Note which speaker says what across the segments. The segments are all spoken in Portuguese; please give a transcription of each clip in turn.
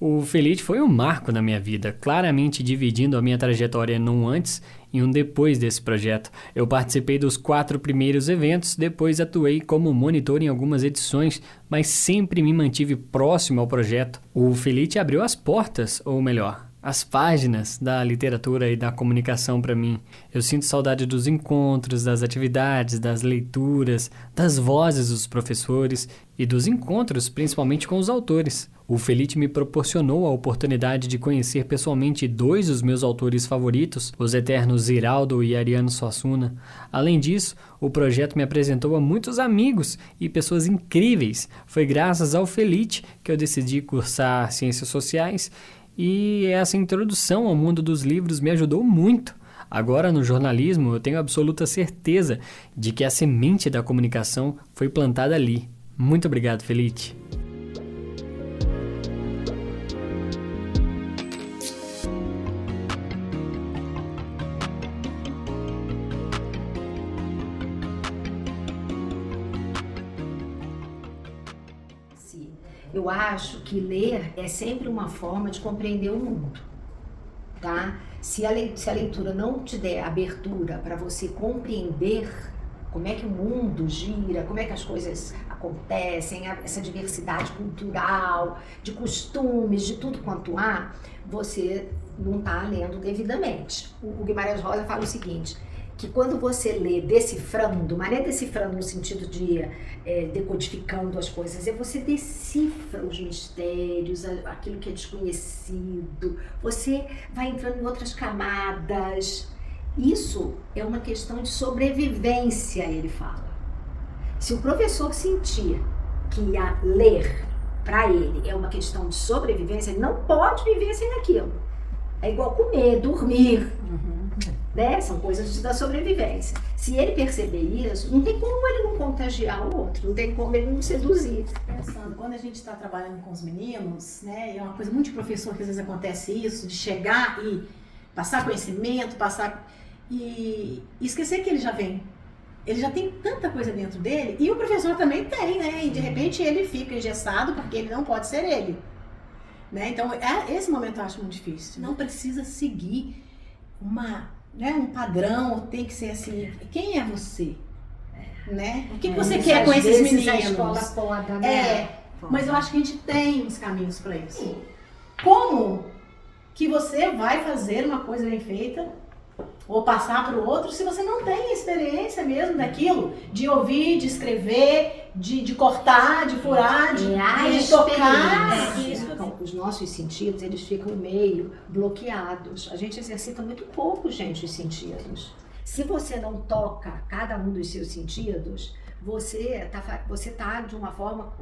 Speaker 1: O Felite foi um marco na minha vida, claramente dividindo a minha trajetória num antes e um depois desse projeto. Eu participei dos 4 primeiros eventos, depois atuei como monitor em algumas edições, mas sempre me mantive próximo ao projeto. O Felite abriu as portas, ou melhor, as páginas da literatura e da comunicação para mim. Eu sinto saudade dos encontros, das atividades, das leituras, das vozes dos professores e dos encontros, principalmente com os autores. O Felite me proporcionou a oportunidade de conhecer pessoalmente 2 dos meus autores favoritos, os eternos Ziraldo e Ariano Suassuna. Além disso, o projeto me apresentou a muitos amigos e pessoas incríveis. Foi graças ao Felite que eu decidi cursar Ciências Sociais e essa introdução ao mundo dos livros me ajudou muito. Agora, no jornalismo, eu tenho absoluta certeza de que a semente da comunicação foi plantada ali. Muito obrigado, Felite.
Speaker 2: Eu acho que ler é sempre uma forma de compreender o mundo, tá? Se a leitura não te der abertura para você compreender como é que o mundo gira, como é que as coisas acontecem, essa diversidade cultural, de costumes, de tudo quanto há, você não está lendo devidamente. O Guimarães Rosa fala o seguinte, que quando você lê decifrando, mas não é decifrando no sentido de decodificando as coisas, é você decifra os mistérios, aquilo que é desconhecido, você vai entrando em outras camadas. Isso é uma questão de sobrevivência, ele fala. Se o professor sentir que ler para ele é uma questão de sobrevivência, ele não pode viver sem aquilo. É igual comer, dormir. Né? São coisas da sobrevivência. Se ele perceber isso, não tem como ele não contagiar o outro, não tem como ele não seduzir.
Speaker 3: Pensando, quando a gente está trabalhando com os meninos, né, é uma coisa muito de professor que às vezes acontece isso, de chegar e passar conhecimento, e esquecer que ele já vem. Ele já tem tanta coisa dentro dele, e o professor também tem, né? E de repente ele fica engessado porque ele não pode ser ele. Né? Então, esse momento eu acho muito difícil. Não precisa seguir um padrão, tem que ser assim, quem é você? Né? O que você quer com esses meninos?
Speaker 2: A escola poda, né?
Speaker 3: Mas eu acho que a gente tem uns caminhos para isso. Como que você vai fazer uma coisa bem feita ou passar para o outro se você não tem experiência mesmo daquilo, de ouvir, de escrever, de cortar, de furar, de tocar.
Speaker 2: Então, os nossos sentidos, eles ficam meio bloqueados. A gente exercita muito pouco, gente, os sentidos. Se você não toca cada um dos seus sentidos, você tá de uma forma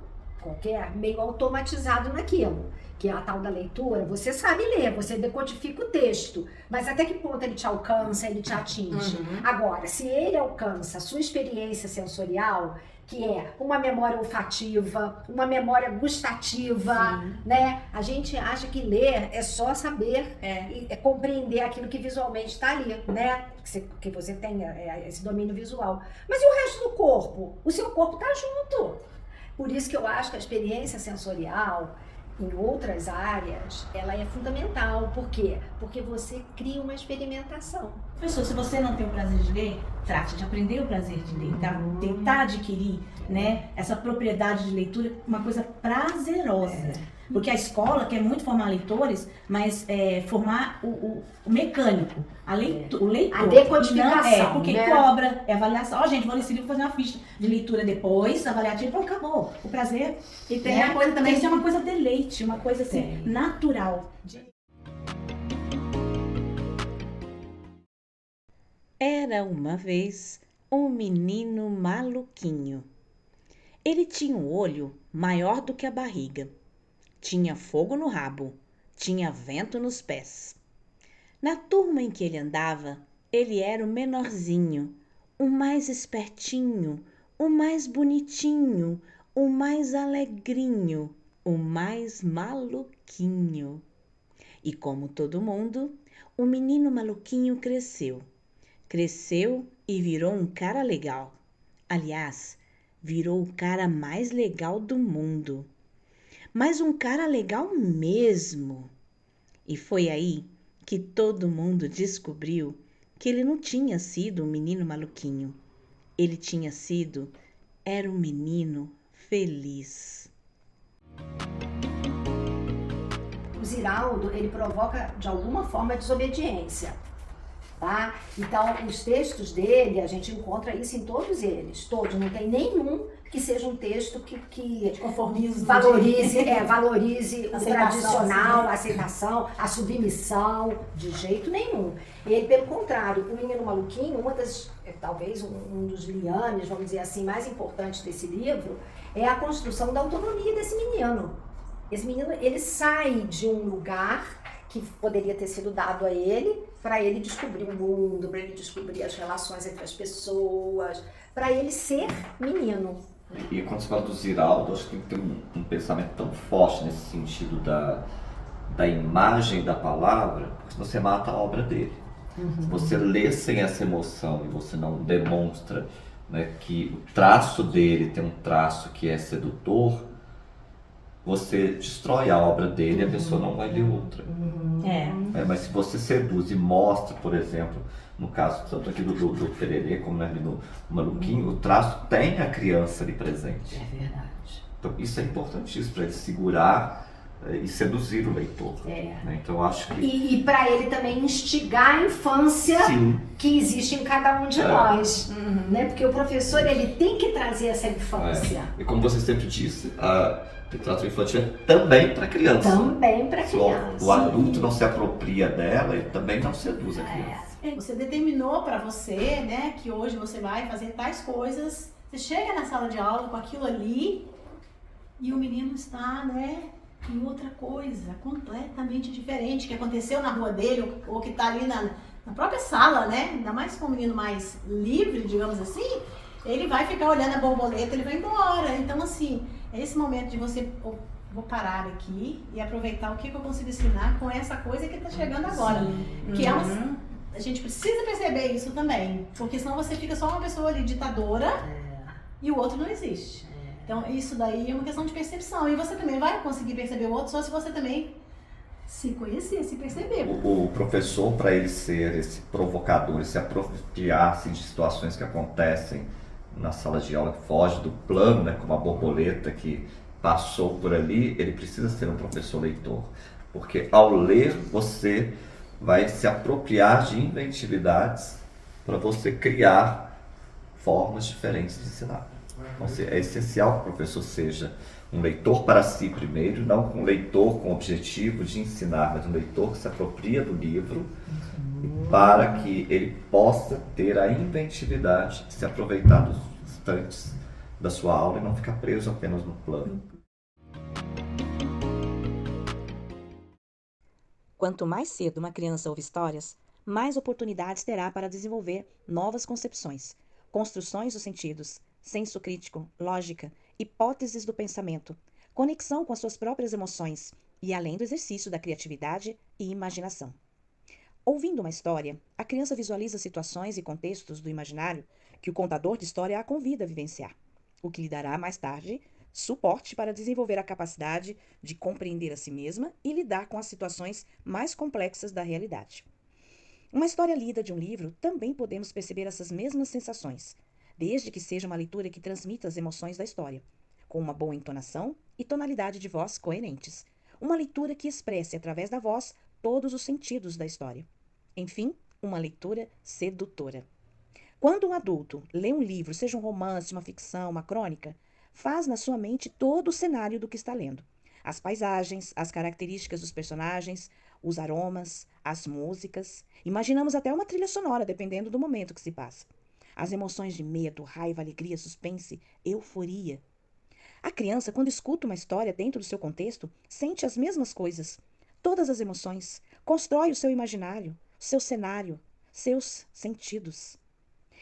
Speaker 2: qualquer, meio automatizado naquilo, que é a tal da leitura. Você sabe ler, você decodifica o texto, mas até que ponto ele te alcança, ele te atinge? Agora, se ele alcança a sua experiência sensorial, que é uma memória olfativa, uma memória gustativa, né? A gente acha que ler é só saber e compreender aquilo que visualmente está ali, né? Que você tenha esse domínio visual. Mas e o resto do corpo? O seu corpo está junto. Por isso que eu acho que a experiência sensorial, em outras áreas, ela é fundamental. Por quê? Porque você cria uma experimentação.
Speaker 3: Professor, se você não tem o prazer de ler, trate de aprender o prazer de ler, tentar adquirir, né, essa propriedade de leitura, uma coisa prazerosa. Porque a escola quer muito formar leitores, mas formar o mecânico, o leitor.
Speaker 2: A decodificação.
Speaker 3: Porque cobra, avaliação. Gente, vou ler esse livro, fazer uma ficha de leitura depois, avaliativo, pronto, acabou. O prazer. E tem a coisa também, isso é uma coisa deleite, uma coisa assim, natural.
Speaker 4: Era uma vez um menino maluquinho. Ele tinha um olho maior do que a barriga. Tinha fogo no rabo, tinha vento nos pés. Na turma em que ele andava, ele era o menorzinho, o mais espertinho, o mais bonitinho, o mais alegrinho, o mais maluquinho. E como todo mundo, o menino maluquinho cresceu. Cresceu e virou um cara legal. Aliás, virou o cara mais legal do mundo. mas um cara legal mesmo. E foi aí que todo mundo descobriu que ele não tinha sido um menino maluquinho. Ele tinha sido, era um menino feliz.
Speaker 2: O Ziraldo, ele provoca de alguma forma desobediência, tá? Então, os textos dele, a gente encontra isso em todos eles, todos, não tem nenhum que seja um texto que
Speaker 3: Conformismo.
Speaker 2: valorize o
Speaker 3: Aceitação,
Speaker 2: tradicional,
Speaker 3: assim.
Speaker 2: a aceitação, a submissão, de jeito nenhum. Ele, pelo contrário, o Menino Maluquinho, talvez um dos liames, vamos dizer assim, mais importantes desse livro, é a construção da autonomia desse menino. Esse menino, ele sai de um lugar que poderia ter sido dado a ele, para ele descobrir o mundo, para ele descobrir as relações entre as pessoas, para ele ser menino.
Speaker 5: E quando você fala do Ziraldo, acho que tem que ter um pensamento tão forte nesse sentido da imagem da palavra, porque senão você mata a obra dele. Se você lê sem essa emoção e você não demonstra, né, que o traço dele tem um traço que é sedutor, você destrói a obra dele e a pessoa não vai ler outra. Mas se você seduz e mostra, por exemplo, no caso tanto aqui do Tererê como no Maluquinho, o traço tem a criança ali presente.
Speaker 2: É verdade.
Speaker 5: Então isso é importantíssimo para ele segurar e seduzir o leitor. Né? Então eu acho que...
Speaker 2: E para ele também instigar a infância
Speaker 5: Sim.
Speaker 2: que existe em cada um de nós. Né? Porque o professor, ele tem que trazer essa infância.
Speaker 5: E como você sempre disse, a literatura infantil é também para criança.
Speaker 2: Também para
Speaker 5: Se
Speaker 2: criança.
Speaker 5: o adulto não se apropria dela, ele também não seduz a criança.
Speaker 3: Você determinou para você, né, que hoje você vai fazer tais coisas. Você chega na sala de aula com aquilo ali e o menino está, né, em outra coisa, completamente diferente, que aconteceu na rua dele ou que está ali na própria sala, né? Ainda mais com um menino mais livre, digamos assim, ele vai ficar olhando a borboleta, ele vai embora. Então, assim, é esse momento de você... Vou parar aqui e aproveitar o que eu consigo ensinar com essa coisa que está chegando agora. Que é uma... A gente precisa perceber isso também, porque senão você fica só uma pessoa ali ditadora e o outro não existe. Então isso daí é uma questão de percepção e você também vai conseguir perceber o outro só se você também se conhecer, se perceber.
Speaker 5: O professor, para ele ser esse provocador, se apropriar-se de situações que acontecem na sala de aula, que foge do plano, né, como a borboleta que passou por ali, ele precisa ser um professor leitor, porque ao ler você vai se apropriar de inventividades para você criar formas diferentes de ensinar. Então, é essencial que o professor seja um leitor para si primeiro, não um leitor com o objetivo de ensinar, mas um leitor que se apropria do livro para que ele possa ter a inventividade de se aproveitar dos instantes da sua aula e não ficar preso apenas no plano.
Speaker 4: Quanto mais cedo uma criança ouve histórias, mais oportunidades terá para desenvolver novas concepções, construções dos sentidos, senso crítico, lógica, hipóteses do pensamento, conexão com as suas próprias emoções e além do exercício da criatividade e imaginação. Ouvindo uma história, a criança visualiza situações e contextos do imaginário que o contador de história a convida a vivenciar, o que lhe dará mais tarde suporte para desenvolver a capacidade de compreender a si mesma e lidar com as situações mais complexas da realidade. Uma história lida de um livro, também podemos perceber essas mesmas sensações, desde que seja uma leitura que transmita as emoções da história, com uma boa entonação e tonalidade de voz coerentes. Uma leitura que expresse através da voz todos os sentidos da história. Enfim, uma leitura sedutora. Quando um adulto lê um livro, seja um romance, uma ficção, uma crônica, faz na sua mente todo o cenário do que está lendo. As paisagens, as características dos personagens, os aromas, as músicas. Imaginamos até uma trilha sonora, dependendo do momento que se passa. As emoções de medo, raiva, alegria, suspense, euforia. A criança, quando escuta uma história dentro do seu contexto, sente as mesmas coisas. Todas as emoções. Constrói o seu imaginário, seu cenário, seus sentidos.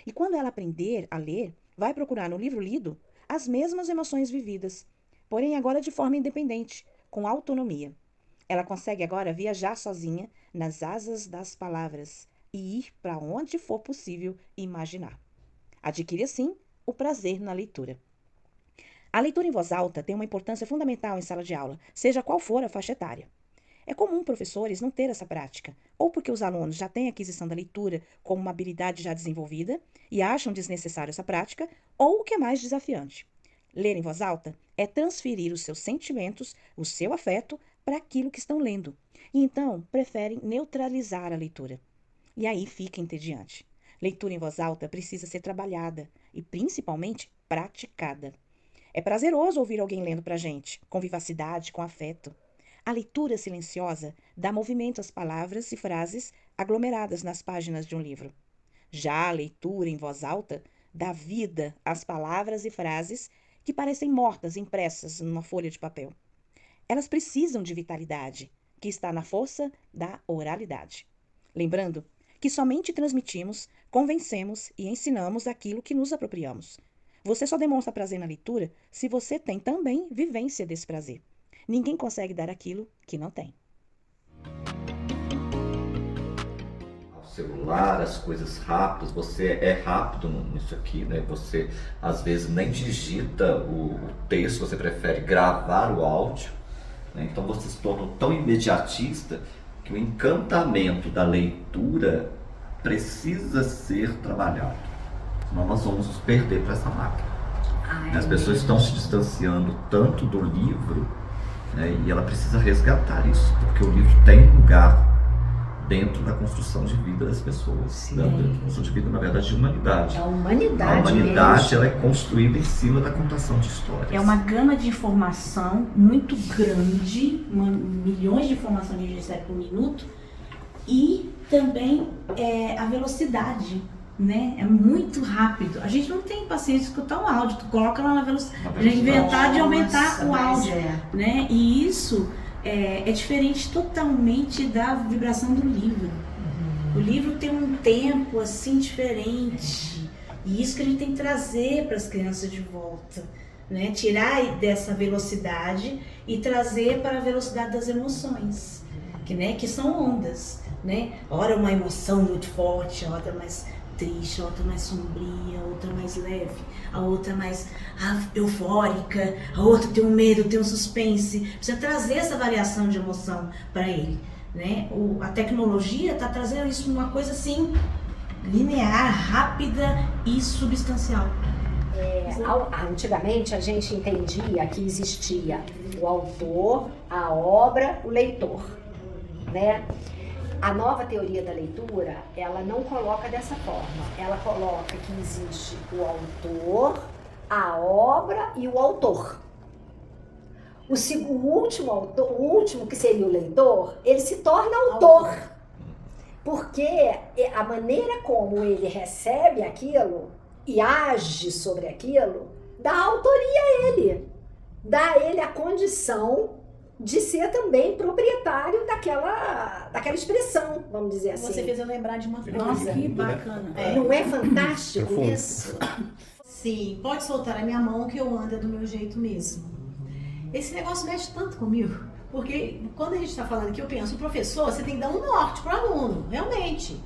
Speaker 4: E quando ela aprender a ler, vai procurar no livro lido as mesmas emoções vividas, porém agora de forma independente, com autonomia. Ela consegue agora viajar sozinha nas asas das palavras e ir para onde for possível imaginar. Adquire, assim, o prazer na leitura. A leitura em voz alta tem uma importância fundamental em sala de aula, seja qual for a faixa etária. É comum professores não ter essa prática, ou porque os alunos já têm a aquisição da leitura como uma habilidade já desenvolvida e acham desnecessária essa prática, ou o que é mais desafiante. Ler em voz alta é transferir os seus sentimentos, o seu afeto, para aquilo que estão lendo, e então preferem neutralizar a leitura. E aí fica entediante. Leitura em voz alta precisa ser trabalhada e, principalmente, praticada. É prazeroso ouvir alguém lendo pra gente, com vivacidade, com afeto. A leitura silenciosa dá movimento às palavras e frases aglomeradas nas páginas de um livro. Já a leitura em voz alta dá vida às palavras e frases que parecem mortas impressas numa folha de papel. Elas precisam de vitalidade, que está na força da oralidade. Lembrando que somente transmitimos, convencemos e ensinamos aquilo que nos apropriamos. Você só demonstra prazer na leitura se você tem também vivência desse prazer. Ninguém consegue dar aquilo que não tem.
Speaker 5: O celular, as coisas rápidas, você é rápido nisso aqui, né? Você às vezes nem digita o texto, você prefere gravar o áudio, né? Então você se torna tão imediatista que o encantamento da leitura precisa ser trabalhado. Senão nós vamos nos perder para essa máquina. As pessoas estão se distanciando tanto do livro, né, e ela precisa resgatar isso, porque o livro tem lugar dentro da construção de vida das pessoas. Da construção de vida, na verdade, de humanidade.
Speaker 2: A humanidade
Speaker 5: A humanidade ela é construída em cima da contação de histórias.
Speaker 3: É uma gama de informação muito grande, milhões de informações que a gente recebe por minuto, e também a velocidade, né? É muito rápido. A gente não tem paciência de escutar um áudio, tu coloca lá na velocidade, a gente inventar de aumentar o áudio, né? E isso é diferente totalmente da vibração do livro. O livro tem um tempo assim diferente, e isso que a gente tem que trazer para as crianças de volta, né? Tirar dessa velocidade e trazer para a velocidade das emoções, que são ondas, né? Ora uma emoção muito forte, a outra mais triste, a outra mais sombria, a outra mais leve, a outra mais eufórica, a outra tem um medo, tem um suspense. Precisa trazer essa variação de emoção para ele, né? A tecnologia está trazendo isso uma coisa assim linear, rápida e substancial.
Speaker 2: Antigamente a gente entendia que existia o autor, a obra, o leitor, né? A nova teoria da leitura, ela não coloca dessa forma. Ela coloca que existe o autor, a obra e o autor. O último, que seria o leitor, ele se torna autor. Porque a maneira como ele recebe aquilo e age sobre aquilo, dá autoria a ele. Dá a ele a condição de ser também proprietário daquela expressão, vamos dizer assim.
Speaker 3: Você fez eu lembrar de uma coisa. Nossa, que bacana.
Speaker 2: Não é fantástico isso?
Speaker 3: Sim, pode soltar a minha mão que eu ando do meu jeito mesmo. Esse negócio mexe tanto comigo, porque quando a gente está falando aqui, eu penso, o professor, você tem que dar um norte para o aluno, realmente.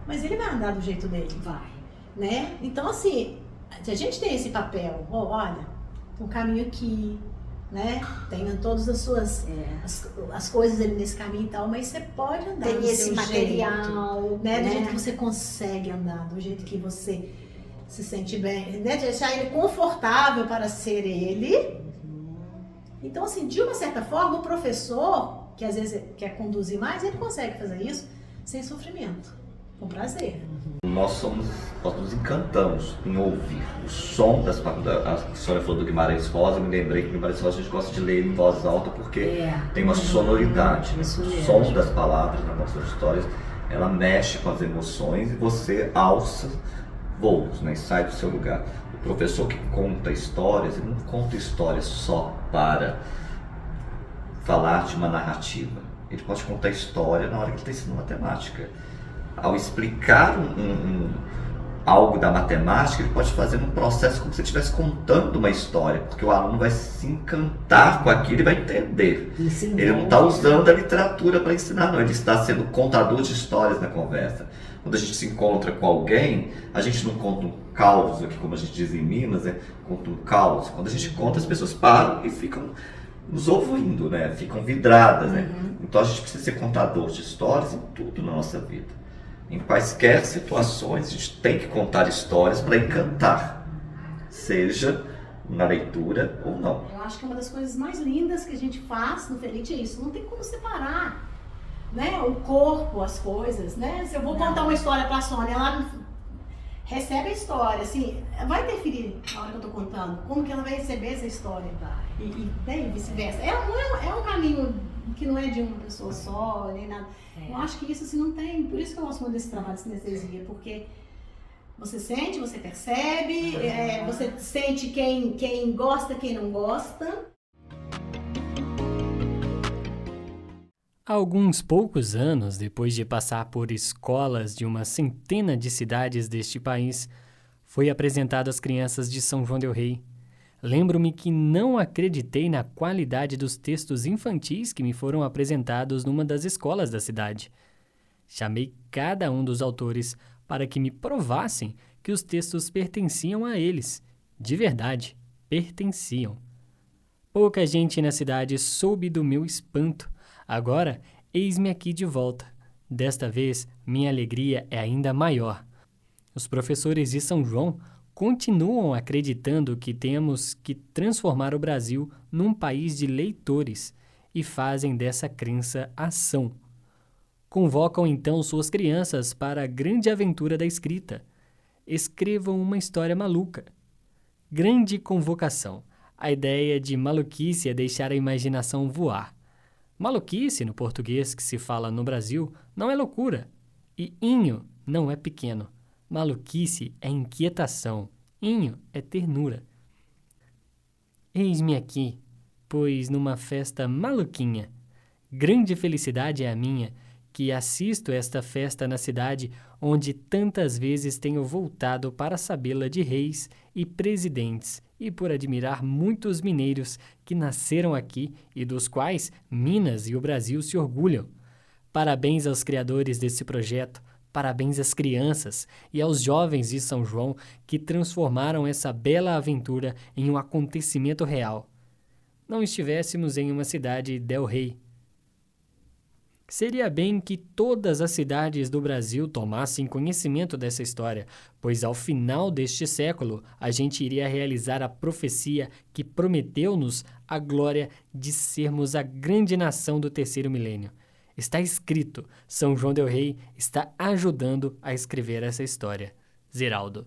Speaker 3: Mas ele vai andar do jeito dele.
Speaker 2: Vai.
Speaker 3: Né? Então, assim, se a gente tem esse papel, olha, tem um caminho aqui, né? Tem todas as suas as coisas ali nesse caminho e tal, mas você pode andar
Speaker 2: tem
Speaker 3: do
Speaker 2: esse
Speaker 3: seu
Speaker 2: material,
Speaker 3: jeito, né? Do jeito que você consegue andar, do jeito que você se sente bem, né? De deixar ele confortável para ser ele. Então, assim, de uma certa forma, o professor, que às vezes quer conduzir mais, ele consegue fazer isso sem sofrimento, com prazer.
Speaker 5: Nós nos encantamos em ouvir o som das palavras. A senhora falou do Guimarães Rosa, eu me lembrei que o Guimarães Rosa a gente gosta de ler em voz alta porque tem uma sonoridade. O som das palavras nas nossas histórias, ela mexe com as emoções e você alça voos, né, e sai do seu lugar. O professor que conta histórias, ele não conta histórias só para falar de uma narrativa. Ele pode contar história na hora que ele está ensinando matemática. Ao explicar algo da matemática, ele pode fazer um processo como se ele estivesse contando uma história, porque o aluno vai se encantar com aquilo e vai entender. Ele não está usando a literatura para ensinar, não. Ele está sendo contador de histórias na conversa. Quando a gente se encontra com alguém, a gente não conta um caos, aqui como a gente diz em Minas, conta um caos. Quando a gente conta, as pessoas param e ficam nos ouvindo, né? Ficam vidradas, né? Então a gente precisa ser contador de histórias em tudo na nossa vida. Em quaisquer situações, a gente tem que contar histórias para encantar, seja na leitura ou não.
Speaker 3: Eu acho que uma das coisas mais lindas que a gente faz no Felite é isso, não tem como separar, né? O corpo, as coisas, né? Se eu vou contar uma história para a Sônia, ela recebe a história, assim, vai interferir na hora que eu tô contando, como que ela vai receber essa história e vice-versa. É um caminho que não é de uma pessoa só, nem nada. Eu acho que isso assim não tem, por isso que eu gosto muito desse trabalho de sinestesia, porque você sente, você percebe, você sente quem gosta, quem não gosta.
Speaker 1: Alguns poucos anos depois de passar por escolas de uma centena de cidades deste país, foi apresentado às crianças de São João del Rei. Lembro-me que não acreditei na qualidade dos textos infantis que me foram apresentados numa das escolas da cidade. Chamei cada um dos autores para que me provassem que os textos pertenciam a eles. De verdade, pertenciam. Pouca gente na cidade soube do meu espanto. Agora, eis-me aqui de volta. Desta vez, minha alegria é ainda maior. Os professores de São João continuam acreditando que temos que transformar o Brasil num país de leitores e fazem dessa crença ação. Convocam então suas crianças para a grande aventura da escrita. Escrevam uma história maluca. Grande convocação. A ideia de maluquice é deixar a imaginação voar. Maluquice, no português que se fala no Brasil, não é loucura. E inho não é pequeno. Maluquice é inquietação. Inho é ternura. Eis-me aqui, pois numa festa maluquinha. Grande felicidade é a minha, que assisto esta festa na cidade onde tantas vezes tenho voltado para sabê-la de reis e presidentes e por admirar muitos mineiros que nasceram aqui e dos quais Minas e o Brasil se orgulham. Parabéns aos criadores desse projeto, parabéns às crianças e aos jovens de São João que transformaram essa bela aventura em um acontecimento real. Não estivéssemos em uma cidade del rei. Seria bem que todas as cidades do Brasil tomassem conhecimento dessa história, pois ao final deste século a gente iria realizar a profecia que prometeu-nos a glória de sermos a grande nação do terceiro milênio. Está escrito, São João del Rei está ajudando a escrever essa história. Ziraldo.